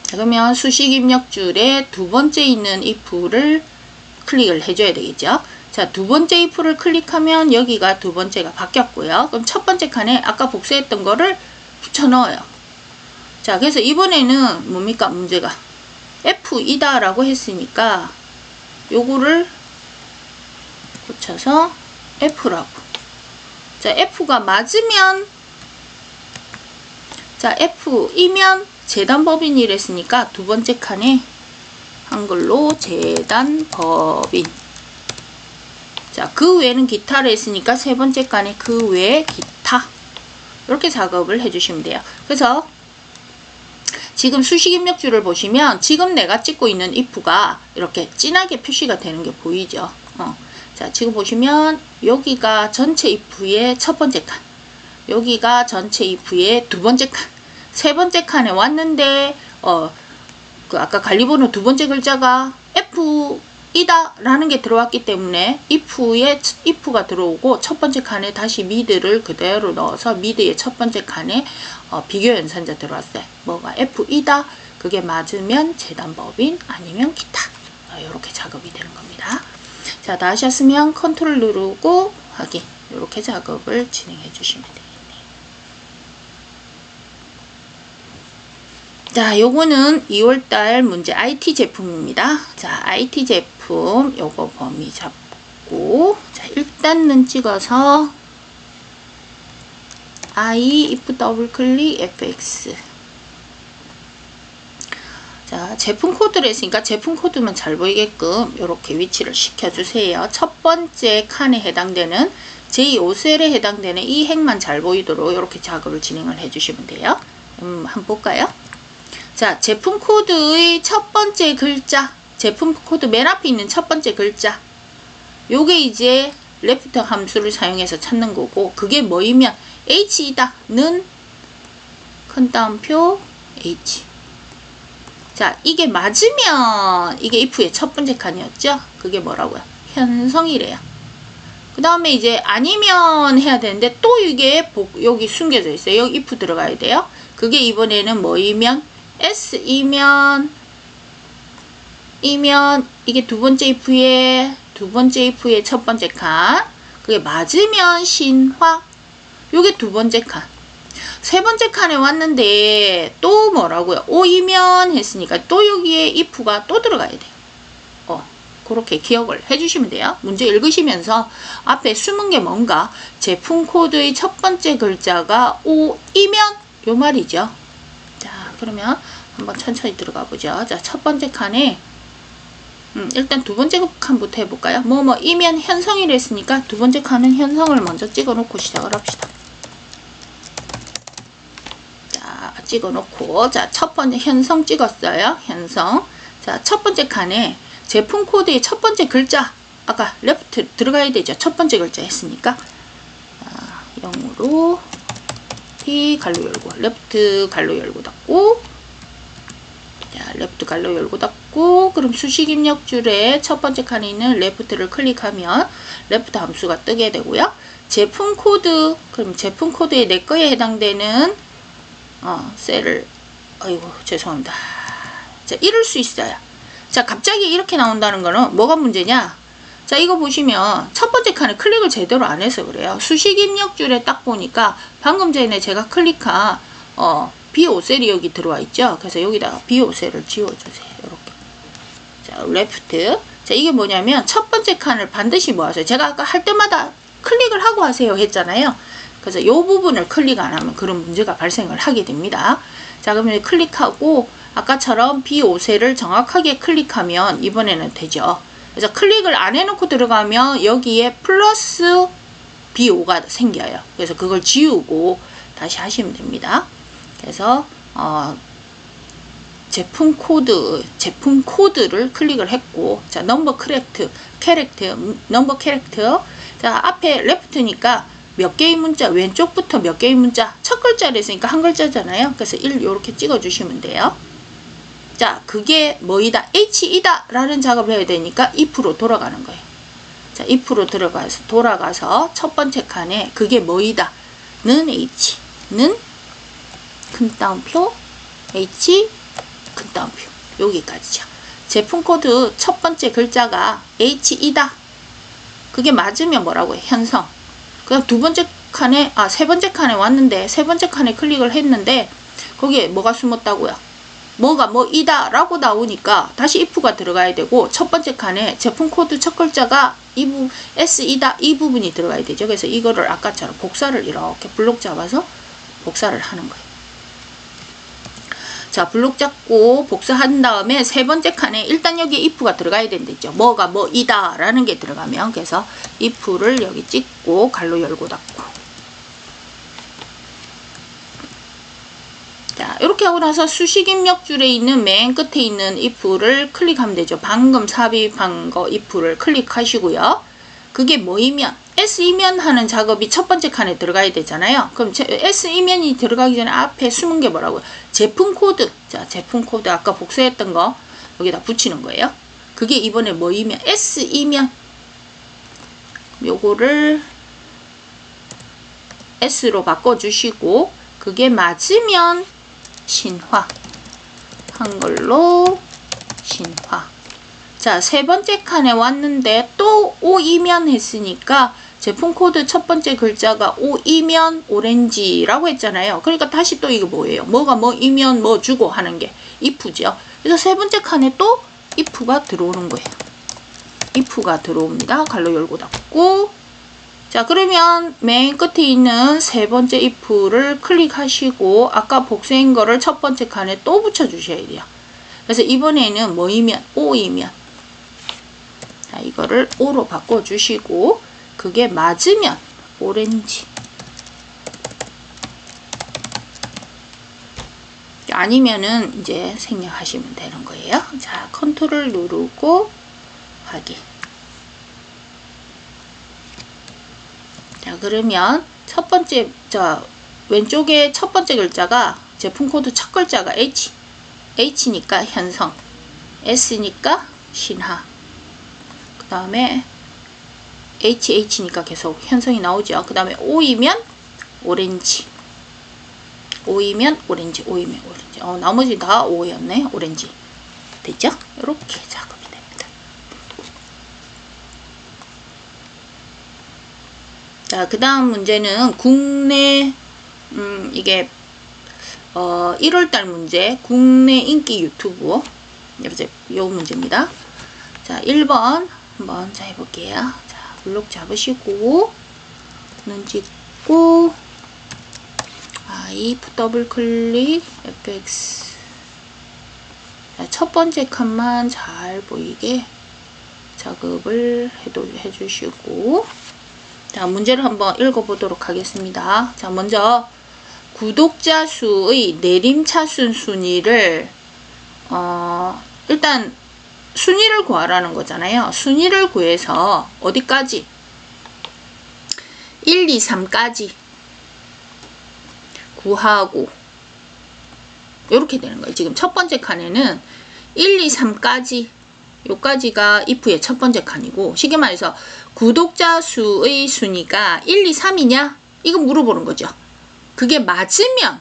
자, 그러면 수식 입력줄에 두 번째 있는 if를 클릭을 해줘야 되겠죠. 자, 두 번째 if를 클릭하면 여기가 두 번째가 바뀌었고요. 그럼 첫 번째 칸에 아까 복사했던 거를 붙여 넣어요. 자, 그래서 이번에는 뭡니까? 문제가 F이다 라고 했으니까 요거를 붙여서 F라고. 자, F가 맞으면 자, F이면 재단법인이라 했으니까 두 번째 칸에 한글로 재단법인. 자, 그 외에는 기타를 했으니까 세 번째 칸에 그 외에 기타. 이렇게 작업을 해주시면 돼요. 그래서 지금 수식 입력줄을 보시면 지금 내가 찍고 있는 if가 이렇게 진하게 표시가 되는 게 보이죠. 자, 지금 보시면 여기가 전체 if의 첫 번째 칸, 여기가 전체 if의 두 번째 칸, 세 번째 칸에 왔는데 그 아까 관리번호 두 번째 글자가 F이다 라는 게 들어왔기 때문에 if가 들어오고 첫 번째 칸에 다시 mid를 그대로 넣어서 mid의 첫 번째 칸에 비교 연산자 들어왔어요. 뭐가 F이다. 그게 맞으면 재단법인 아니면 기타. 이렇게 작업이 되는 겁니다. 자, 다 하셨으면 컨트롤 누르고 확인. 이렇게 작업을 진행해 주시면 되겠네요. 자, 요거는 2월달 문제 IT 제품입니다. 자, IT 제품 요거 범위 잡고, 자, 일단은 찍어서 I if 더블 클릭 fx. 자, 제품 코드를 했으니까 제품 코드만 잘 보이게끔 이렇게 위치를 시켜주세요. 첫 번째 칸에 해당되는 J5셀에 해당되는 이 행만 잘 보이도록 이렇게 작업을 진행을 해주시면 돼요. 한번 볼까요? 자, 제품 코드의 첫 번째 글자, 제품 코드 맨 앞에 있는 첫 번째 글자, 요게 이제 레프트 함수를 사용해서 찾는 거고, 그게 뭐이면 H이다 는 큰 따옴표 H. 자, 이게 맞으면 이게 if의 첫 번째 칸이었죠? 그게 뭐라고요? 현성이래요. 그 다음에 이제 아니면 해야 되는데 또 이게 여기 숨겨져 있어요. 여기 if 들어가야 돼요. 그게 이번에는 뭐이면 S이면 이게 두 번째 if의 첫 번째 칸. 그게 맞으면 신화. 요게 두 번째 칸. 세 번째 칸에 왔는데 또 뭐라고요? O이면 했으니까 또 여기에 if가 또 들어가야 돼요. 그렇게 기억을 해주시면 돼요. 문제 읽으시면서 앞에 숨은 게 뭔가, 제품 코드의 첫 번째 글자가 O이면 요 말이죠. 자, 그러면 한번 천천히 들어가 보죠. 자, 첫 번째 칸에 일단 두 번째 칸부터 해볼까요? 이면 현성이라 했으니까 두 번째 칸은 현성을 먼저 찍어 놓고 시작을 합시다. 자, 찍어 놓고, 자, 첫 번째 현성 찍었어요. 현성. 자, 첫 번째 칸에 제품 코드의 첫 번째 글자, 아까 레프트 들어가야 되죠. 첫 번째 글자 했으니까. 자, 0으로 T 갈로 열고, 레프트 갈로 열고 닫고, 자, 레프트 갈로 열고 닫고, 그럼 수식 입력줄에 첫 번째 칸에 있는 레프트를 클릭하면 레프트 함수가 뜨게 되고요. 제품 코드, 그럼 제품 코드에 내 거에 해당되는 셀을, 아이고 죄송합니다. 자, 이럴 수 있어요. 자, 갑자기 이렇게 나온다는 거는 뭐가 문제냐? 자, 이거 보시면 첫 번째 칸에 클릭을 제대로 안 해서 그래요. 수식 입력줄에 딱 보니까 방금 전에 제가 클릭한 B5셀이 여기 들어와 있죠. 그래서 여기다가 B5셀을 지워주세요. 이렇게. 자, 레프트. 자, 이게 뭐냐면 첫 번째 칸을 반드시 모아서, 제가 아까 할 때마다 클릭을 하고 하세요 했잖아요. 그래서 이 부분을 클릭 안 하면 그런 문제가 발생을 하게 됩니다. 자, 그러면 클릭하고 아까처럼 B5셀을 정확하게 클릭하면 이번에는 되죠. 그래서 클릭을 안 해놓고 들어가면 여기에 플러스 B5가 생겨요. 그래서 그걸 지우고 다시 하시면 됩니다. 그래서 제품 코드를 클릭을 했고, 자, 넘버 캐릭터. 자, 앞에 레프트니까 몇 개의 문자, 왼쪽부터 몇 개의 문자, 첫 글자를 했으니까 한 글자잖아요. 그래서 1 이렇게 찍어주시면 돼요. 자, 그게 뭐이다? H이다 라는 작업을 해야 되니까 if로 돌아가는 거예요. 자, if로 돌아가서 첫 번째 칸에 그게 뭐이다? 는 H, 는 큰 따옴표, H, 큰 따옴표. 여기까지죠. 제품 코드 첫 번째 글자가 H이다. 그게 맞으면 뭐라고 해요? 현성. 그럼 두 번째 칸에, 세 번째 칸에 왔는데, 세 번째 칸에 클릭을 했는데, 거기에 뭐가 숨었다고요? 뭐이다 라고 나오니까 다시 if가 들어가야 되고, 첫 번째 칸에 제품 코드 첫 글자가 S이다 이 부분이 들어가야 되죠. 그래서 이거를 아까처럼 복사를 이렇게 블록 잡아서 복사를 하는 거예요. 자, 블록 잡고 복사한 다음에 세 번째 칸에 일단 여기에 if가 들어가야 된댔죠. 뭐이다 라는 게 들어가면. 그래서 if를 여기 찍고 갈로 열고 닫고. 자, 이렇게 하고 나서 수식 입력줄에 있는 맨 끝에 있는 if를 클릭하면 되죠. 방금 삽입한 거 if를 클릭하시고요. 그게 뭐이면 S이면 하는 작업이 첫 번째 칸에 들어가야 되잖아요. 그럼 S이면이 들어가기 전에 앞에 숨은 게 뭐라고요? 제품 코드. 자, 제품 코드 아까 복사했던 거 여기다 붙이는 거예요. 그게 이번에 뭐이면 S이면 요거를 S로 바꿔주시고 그게 맞으면 신화 한글로 신화. 자, 세 번째 칸에 왔는데 또 O이면 했으니까 제품 코드 첫 번째 글자가 O이면 오렌지라고 했잖아요. 그러니까 다시 또 이게 뭐예요? 뭐가 뭐이면 뭐 주고 하는 게 if죠. 그래서 세 번째 칸에 또 if가 들어오는 거예요. if가 들어옵니다. 가로 열고 닫고. 자, 그러면 맨 끝에 있는 세 번째 if를 클릭하시고 아까 복사한 거를 첫 번째 칸에 또 붙여주셔야 돼요. 그래서 이번에는 뭐이면 O이면. 자, 이거를 O로 바꿔주시고 그게 맞으면 오렌지. 아니면은 이제 생략하시면 되는 거예요. 자, 컨트롤 누르고 확인. 자, 그러면 첫 번째, 왼쪽에 첫 번째 글자가 제품 코드 첫 글자가 H. H니까 현성. S니까 신화. 그 다음에 HH니까 계속 현성이 나오죠. 그 다음에 O이면 오렌지. O이면 오렌지. O이면 오렌지. 나머지 다 O였네. 오렌지. 됐죠? 이렇게 작업이 됩니다. 자, 그 다음 문제는 국내, 이게, 1월달 문제, 국내 인기 유튜브. 요 문제입니다. 자, 1번 한번 자 해볼게요. 자, 블록 잡으시고, 눈 찍고, if 더블 클릭, fx. 자, 첫 번째 칸만 잘 보이게 작업을 해주시고, 자, 문제를 한번 읽어보도록 하겠습니다. 자, 먼저, 구독자 수의 내림차순 순위를, 일단, 순위를 구하라는 거잖아요. 순위를 구해서, 어디까지? 1, 2, 3까지 구하고, 요렇게 되는 거예요. 지금 첫 번째 칸에는 1, 2, 3까지, 요까지가 if의 첫 번째 칸이고, 쉽게 말해서, 구독자 수의 순위가 1, 2, 3이냐? 이거 물어보는 거죠. 그게 맞으면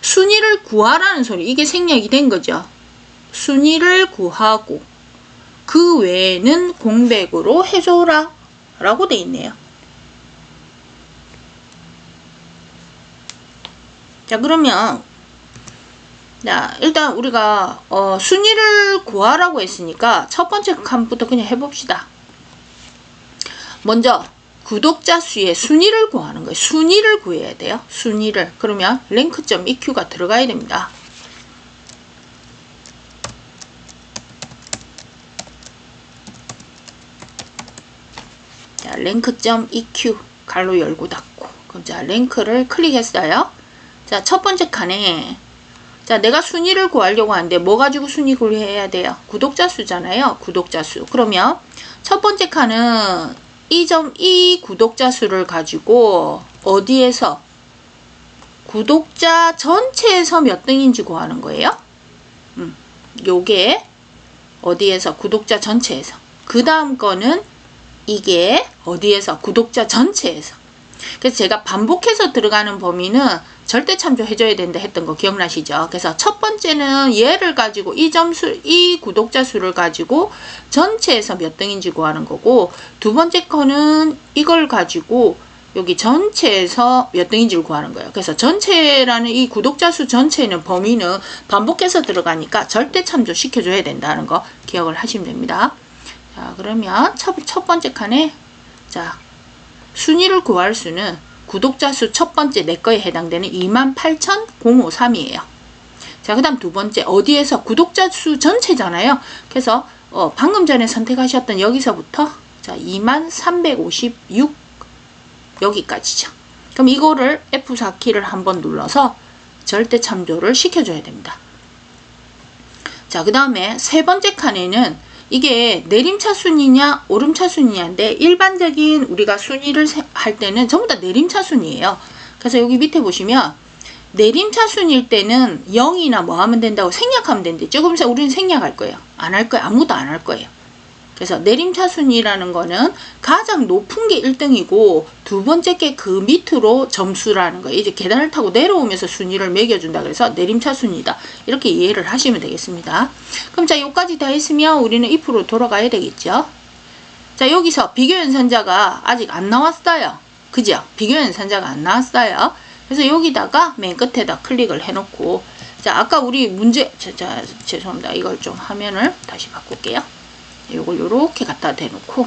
순위를 구하라는 소리. 이게 생략이 된 거죠. 순위를 구하고 그 외에는 공백으로 해줘라 라고 돼 있네요. 자, 그러면 자, 일단 우리가 순위를 구하라고 했으니까 첫 번째 칸부터 그냥 해봅시다. 먼저 구독자 수의 순위를 구하는 거예요. 순위를 구해야 돼요. 순위를. 그러면 rank.eq가 들어가야 됩니다. 자, rank.eq 가로 열고 닫고. 그럼 자, 랭크를 클릭했어요. 자, 첫 번째 칸에 자, 내가 순위를 구하려고 하는데 뭐 가지고 순위 구해야 돼요? 구독자 수잖아요. 구독자 수. 그러면 첫 번째 칸은 이 구독자 수를 가지고 어디에서 구독자 전체에서 몇 등인지 구하는 거예요. 요게 어디에서 구독자 전체에서. 그 다음 거는 이게 어디에서 구독자 전체에서. 그래서 제가 반복해서 들어가는 범위는 절대 참조해줘야 된다 했던 거 기억나시죠? 그래서 첫 번째는 얘를 가지고 이 구독자 수를 가지고 전체에서 몇 등인지 구하는 거고, 두 번째 거는 이걸 가지고 여기 전체에서 몇 등인지를 구하는 거예요. 그래서 전체라는 이 구독자 수 전체는 범위는 반복해서 들어가니까 절대 참조시켜줘야 된다는 거 기억을 하시면 됩니다. 자, 그러면 첫 번째 칸에 자, 순위를 구할 수는 구독자 수 첫 번째 내 거에 해당되는 28,053이에요. 자, 그 다음 두 번째 어디에서 구독자 수 전체잖아요. 그래서 방금 전에 선택하셨던 여기서부터 자, 2356 여기까지죠. 그럼 이거를 F4키를 한번 눌러서 절대 참조를 시켜줘야 됩니다. 자, 그 다음에 세 번째 칸에는 이게 내림차순이냐 오름차순이냐인데 일반적인 우리가 순위를 할 때는 전부 다 내림차순이에요. 그래서 여기 밑에 보시면 내림차순일 때는 0이나 뭐 하면 된다고 생략하면 되는데 조금 있으면 우리는 생략할 거예요. 안 할 거예요. 아무도 안 할 거예요. 그래서 내림차순이라는 거는 가장 높은 게 1등이고 두 번째 게 그 밑으로 점수라는 거예요. 이제 계단을 타고 내려오면서 순위를 매겨준다 그래서 내림차순이다. 이렇게 이해를 하시면 되겠습니다. 그럼 자, 여기까지 다 했으면 우리는 if로 돌아가야 되겠죠. 자, 여기서 비교연산자가 아직 안 나왔어요. 그죠? 비교연산자가 안 나왔어요. 그래서 여기다가 맨 끝에다 클릭을 해놓고, 자, 아까 우리 문제, 죄송합니다. 이걸 좀 화면을 다시 바꿀게요. 요걸 요렇게 갖다 대놓고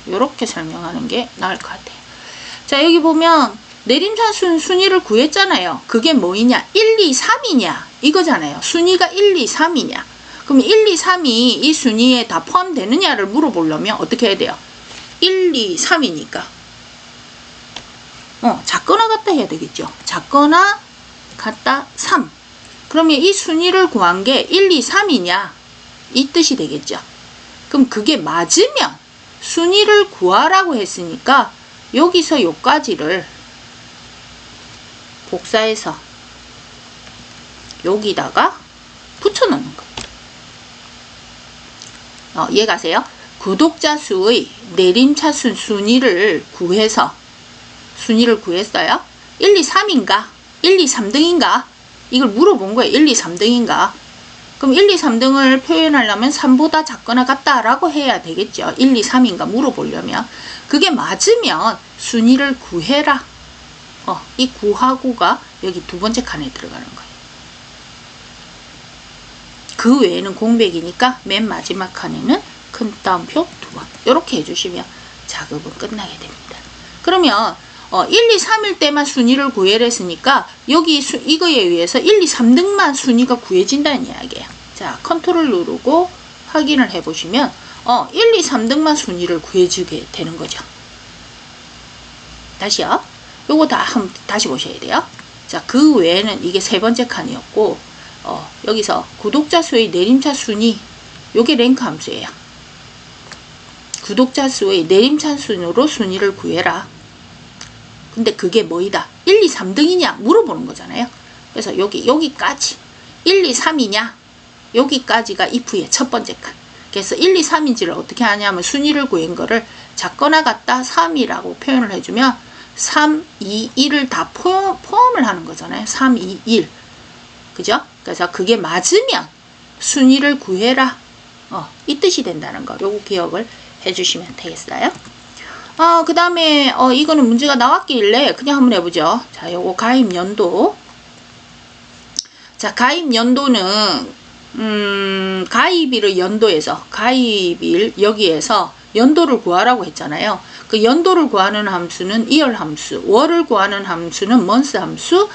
요렇게 설명하는 게 나을 것 같아요. 자, 여기 보면 내림차순 순위를 구했잖아요. 그게 뭐이냐? 1, 2, 3이냐? 이거잖아요. 순위가 1, 2, 3이냐? 그럼 1, 2, 3이 이 순위에 다 포함되느냐를 물어보려면 어떻게 해야 돼요? 1, 2, 3이니까 작거나 같다 해야 되겠죠. 작거나 같다 3. 그러면 이 순위를 구한 게 1, 2, 3이냐? 이 뜻이 되겠죠. 그럼 그게 맞으면 순위를 구하라고 했으니까 여기서 요까지를 복사해서 여기다가 붙여넣는 거예요. 이해가세요? 구독자 수의 내림차순 순위를 구해서 순위를 구했어요. 1, 2, 3인가? 1, 2, 3등인가? 이걸 물어본 거예요. 1, 2, 3등인가? 그럼 1, 2, 3등을 표현하려면 3보다 작거나 같다라고 해야 되겠죠. 1, 2, 3인가 물어보려면. 그게 맞으면 순위를 구해라. 이 구하고가 여기 두 번째 칸에 들어가는 거예요. 그 외에는 공백이니까 맨 마지막 칸에는 큰 따옴표 2번. 이렇게 해주시면 작업은 끝나게 됩니다. 그러면 1, 2, 3일 때만 순위를 구해라 했으니까 여기 이거에 의해서 1, 2, 3등만 순위가 구해진다는 이야기예요. 자, 컨트롤 누르고 확인을 해보시면 1, 2, 3등만 순위를 구해주게 되는 거죠. 다시요. 요거 다시 보셔야 돼요. 자, 그 외에는 이게 세 번째 칸이었고 여기서 구독자 수의 내림차 순위 요게 랭크 함수예요. 구독자 수의 내림차 순으로 순위를 구해라. 근데 그게 뭐이다? 1, 2, 3등이냐? 물어보는 거잖아요. 그래서 여기까지 1, 2, 3이냐? 여기까지가 if의 첫 번째 칸. 그래서 1, 2, 3인지를 어떻게 하냐면 순위를 구한 거를 작거나 같다 3이라고 표현을 해주면 3, 2, 1을 다 포함을 하는 거잖아요. 3, 2, 1. 그죠? 그래서 그게 맞으면 순위를 구해라. 이 뜻이 된다는 거. 요거 기억을 해주시면 되겠어요. 그 다음에 이거는 문제가 나왔길래 그냥 한번 해보죠. 자, 요거 가입 연도. 자, 가입 연도는 가입일을 연도에서 가입일 여기에서 연도를 구하라고 했잖아요. 그 연도를 구하는 함수는 year 함수, 월을 구하는 함수는 month 함수,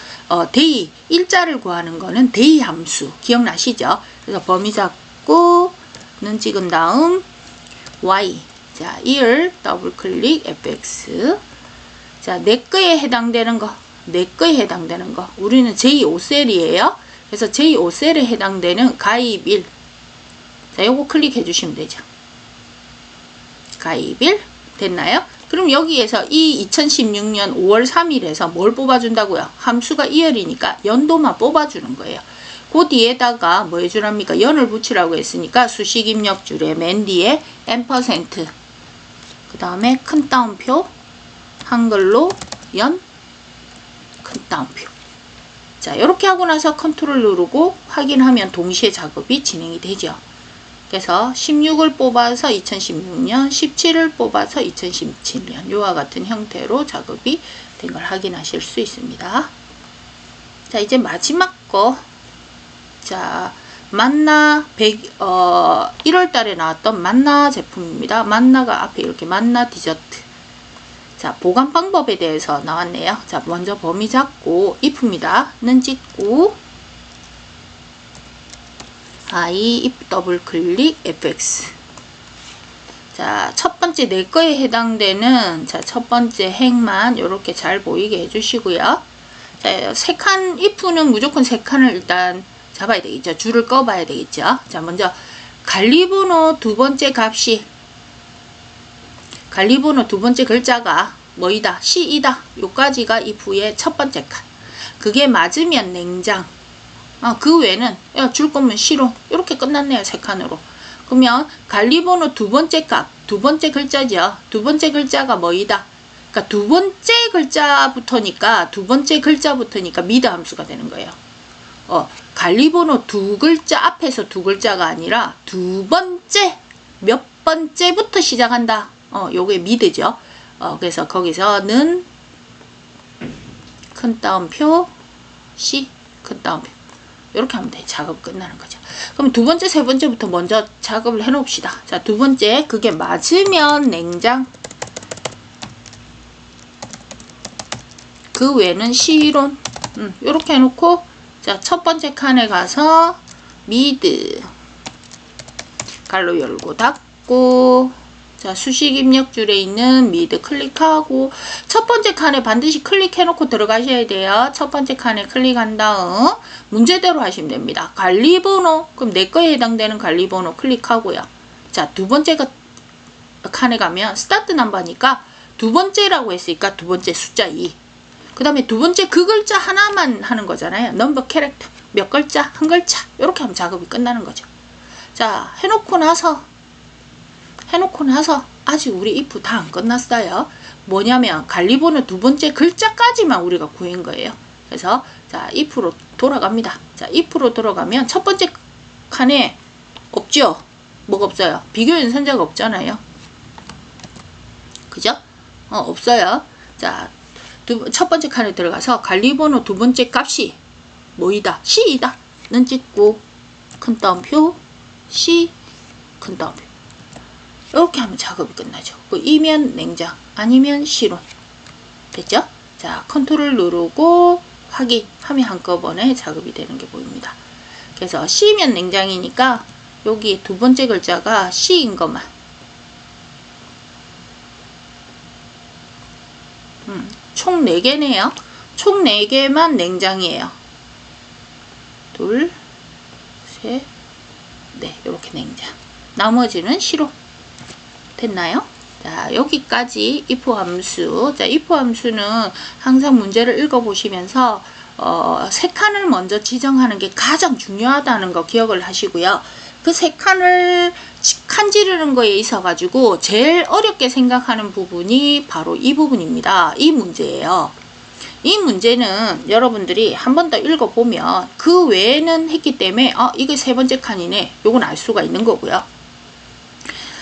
day 일자를 구하는 거는 day 함수. 기억나시죠? 그래서 범위 잡고 눈 찍은 다음 y. 자, year 더블 클릭 fx. 자, 내 거에 해당되는 거, 내 거에 해당되는 거. 우리는 j5셀이에요. 그래서 j5셀에 해당되는 가입일. 자, 요거 클릭해 주시면 되죠. 가입일 됐나요? 그럼 여기에서 이 2016년 5월 3일에서 뭘 뽑아준다고요? 함수가 2열이니까 연도만 뽑아주는 거예요. 그 뒤에다가 뭐 해주랍니까? 연을 붙이라고 했으니까 수식 입력 줄에 맨 뒤에 %, 그 다음에 큰 따옴표, 한글로 연, 큰 따옴표. 자, 이렇게 하고 나서 컨트롤 누르고 확인하면 동시에 작업이 진행이 되죠. 그래서 16을 뽑아서 2016년, 17을 뽑아서 2017년 이와 같은 형태로 작업이 된 걸 확인하실 수 있습니다. 자, 이제 마지막 거. 자, 만나 1월 달에 나왔던 만나 제품입니다. 만나가 앞에 이렇게 만나 디저트. 자, 보관 방법에 대해서 나왔네요. 자, 먼저 범위 잡고 if입니다. 는 찍고 I if 더블 클릭 fx. 자, 첫 번째 내 거에 해당되는 첫 번째 행만 이렇게 잘 보이게 해주시고요. 자, 세 칸 if는 무조건 세 칸을 일단 잡아야 되겠죠. 줄을 꺼봐야 되겠죠. 자, 먼저 관리번호 두 번째 값이 관리번호 두 번째 글자가 뭐이다? C이다. 요까지가 if의 첫 번째 칸. 그게 맞으면 냉장. 그 외에는 줄 거면 C로 이렇게 끝났네요. 세 칸으로. 그러면 관리번호 두 번째 값, 두 번째 글자죠. 두 번째 글자가 뭐이다? 그러니까 두 번째 글자부터니까 미드 함수가 되는 거예요. 관리번호 두 글자 앞에서 두 글자가 아니라 두 번째 몇 번째부터 시작한다. 요게 미드죠. 그래서 거기서는 큰 따옴표 C 큰 따옴표 이렇게 하면 돼. 작업 끝나는 거죠. 그럼 두 번째 세 번째부터 먼저 작업을 해 놓읍시다. 자, 두 번째 그게 맞으면 냉장, 그 외에는 C론 이렇게 해놓고, 자, 첫 번째 칸에 가서 미드 갈로 열고 닫고, 자, 수식 입력줄에 있는 미드 클릭하고, 첫 번째 칸에 반드시 클릭해놓고 들어가셔야 돼요. 첫 번째 칸에 클릭한 다음 문제대로 하시면 됩니다. 관리번호, 그럼 내 거에 해당되는 관리번호 클릭하고요. 자, 두 번째 칸에 가면 스타트 넘버니까 두 번째라고 했으니까 두 번째 숫자 2. 그 다음에 두 번째 그 글자 하나만 하는 거잖아요. 넘버 캐릭터 몇 글자 한 글자 이렇게 하면 작업이 끝나는 거죠. 자, 해놓고 나서 아직 우리 if 다 안 끝났어요. 뭐냐면 관리번호 두 번째 글자까지만 우리가 구한 거예요. 그래서 자, if로 돌아갑니다. 자, if로 돌아가면 첫 번째 칸에 없죠? 뭐가 없어요? 비교 연산자가 없잖아요. 그죠? 없어요. 자, 첫 번째 칸에 들어가서 관리번호 두 번째 값이 뭐이다? C이다. 는 찍고 큰 따옴표 C 큰 따옴표 이렇게 하면 작업이 끝나죠. 그 이면 냉장 아니면 C론 됐죠? 자, 컨트롤 누르고 확인하면 한꺼번에 작업이 되는 게 보입니다. 그래서 C면 냉장이니까 여기 두 번째 글자가 C인 것만 총 4개네요. 총 4개만 냉장이에요. 둘, 셋, 넷 이렇게 냉장. 나머지는 C로 됐나요? 자, 여기까지 if 함수. 자, if 함수는 항상 문제를 읽어보시면서 세 칸을 먼저 지정하는 게 가장 중요하다는 거 기억을 하시고요. 그 세 칸을 칸 지르는 거에 있어 가지고 제일 어렵게 생각하는 부분이 바로 이 부분입니다. 이 문제예요. 이 문제는 여러분들이 한 번 더 읽어보면 그 외에는 했기 때문에 이게 세 번째 칸이네 요건 알 수가 있는 거고요.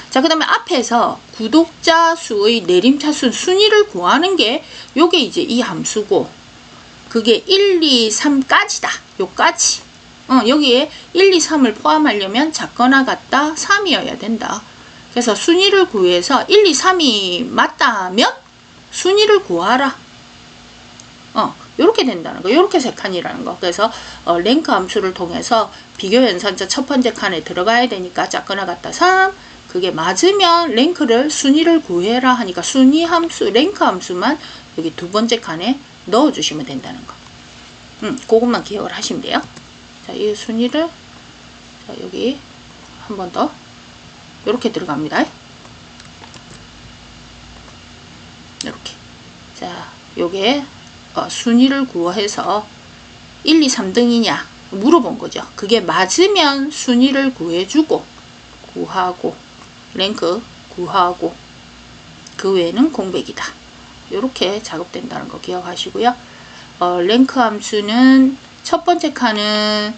자, 그 다음에 앞에서 구독자 수의 내림차순 순위를 구하는 게 요게 이제 이 함수고, 그게 1, 2, 3까지다. 요까지. 여기에 1, 2, 3을 포함하려면 작거나 같다 3이어야 된다. 그래서 순위를 구해서 1, 2, 3이 맞다면 순위를 구하라. 요렇게 된다는 거. 요렇게 세 칸이라는 거. 그래서 랭크 함수를 통해서 비교 연산자 첫 번째 칸에 들어가야 되니까 작거나 같다 3. 그게 맞으면 랭크를 순위를 구해라 하니까 순위 함수, 랭크 함수만 여기 두 번째 칸에 넣어주시면 된다는 거. 그것만 기억을 하시면 돼요. 자, 이 순위를 자, 여기 한 번 더 이렇게 들어갑니다. 이렇게. 자, 요게 순위를 구해서 1, 2, 3등이냐 물어본 거죠. 그게 맞으면 순위를 구해주고 구하고 랭크 구하고 그 외에는 공백이다. 이렇게 작업된다는 거 기억하시고요. 랭크 함수는 첫 번째 칸은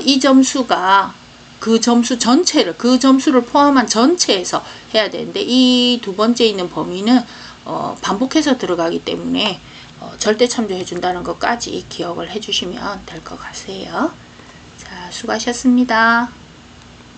이 점수가 그 점수 전체를 그 점수를 포함한 전체에서 해야 되는데 이 두 번째 있는 범위는 반복해서 들어가기 때문에 절대 참조해 준다는 것까지 기억을 해 주시면 될 것 같아요. 자, 수고하셨습니다.